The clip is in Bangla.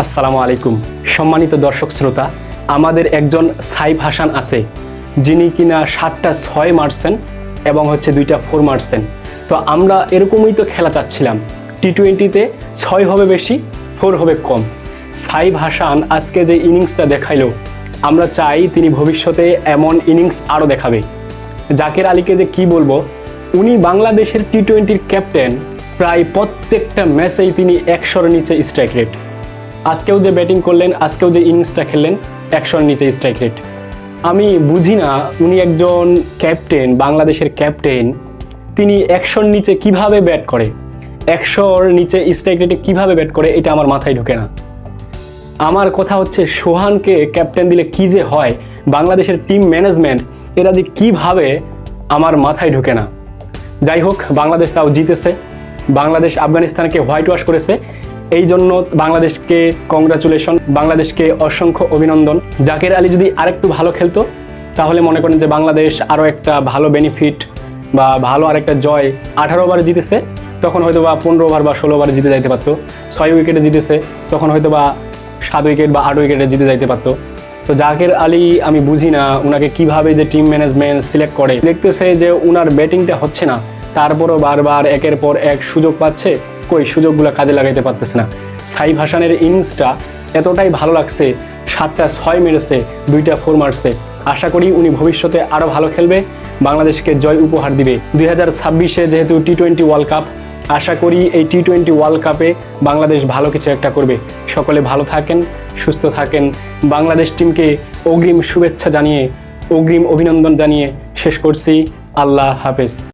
আসসালামু আলাইকুম। সম্মানিত দর্শক শ্রোতা, আমাদের একজন সাইফ হাসান আছে যিনি কিনা 7টা 6 মারছেন এবং 2টা 4 মারছেন। তো আমরা এরকমই তো খেলা চাচ্ছিলাম, টি-20তে 6 হবে বেশি, 4 হবে কম। সাইফ হাসান আজকে যে ইনিংসটা দেখাইলো, আমরা চাই তিনি ভবিষ্যতে এমন ইনিংস আরও দেখাবে। জাকের আলীকে যে কি বলবো, উনি বাংলাদেশের টি-20র ক্যাপ্টেন, প্রায় প্রত্যেকটা ম্যাচেই তিনি 100-এর নিচে স্ট্রাইক রেট। আজকেও যে ব্যাটিং করলেন, আজকেও যে ইনিংসটা খেললেন, 100-এর নিচে স্ট্রাইক রেট। আমি বুঝি না, উনি একজন ক্যাপ্টেন, বাংলাদেশের ক্যাপ্টেন, তিনি 100-এর নিচে কিভাবে ব্যাট করে, 100-এর নিচে স্ট্রাইক রেটে কিভাবে ব্যাট করে, এটা আমার মাথায় ঢোকে না। আমার কথা হচ্ছে, সোহানকে ক্যাপ্টেন দিলে কি যে হয়, বাংলাদেশের টিম ম্যানেজমেন্ট এরা যে কীভাবে, আমার মাথায় ঢোকে না। যাই হোক, বাংলাদেশ তাও জিতেছে। বাংলাদেশ আফগানিস্তানকে হোয়াইট ওয়াশ করেছে, এই জন্য বাংলাদেশকে কংগ্রাচুলেশন, বাংলাদেশকে অসংখ্য অভিনন্দন। জাকের আলী যদি আরেকটু ভালো খেলতো, তাহলে মনে করেন যে বাংলাদেশ আরও একটা ভালো বেনিফিট বা ভালো আরেকটা জয়। 18 ওভারে জিতেছে, তখন হয়তো বা 15 ওভার বা 16 ওভারে জিতে যাইতে পারতো। 6 উইকেটে জিতেছে, তখন হয়তো বা 7 উইকেট বা 8 উইকেটে জিতে যাইতে পারতো। তো জাকের আলী, আমি বুঝি না উনাকে কিভাবে যে টিম ম্যানেজমেন্ট সিলেক্ট করে। দেখতেছে যে উনার ব্যাটিংটা হচ্ছে না, তারপরও বারবার একের পর এক সুযোগ পাচ্ছে, কই সুযোগগুলো কাজে লাগাইতে পারতেছে না। সাইফ হাসানের ইনিংসটা এতটাই ভালো লাগছে, 7টা 6 মেরেছে, 2টা 4 মারছে। আশা করি উনি ভবিষ্যতে আরও ভালো খেলবে, বাংলাদেশকে জয় উপহার দিবে। 2026-এ যেহেতু টি-20 ওয়ার্ল্ড কাপ, আশা করি এই টি-20 ওয়ার্ল্ড কাপে বাংলাদেশ ভালো কিছু একটা করবে। সকলে ভালো থাকেন, সুস্থ থাকেন। বাংলাদেশ টিমকে অগ্রিম শুভেচ্ছা জানিয়ে, অগ্রিম অভিনন্দন জানিয়ে শেষ করছি। আল্লাহ হাফেজ।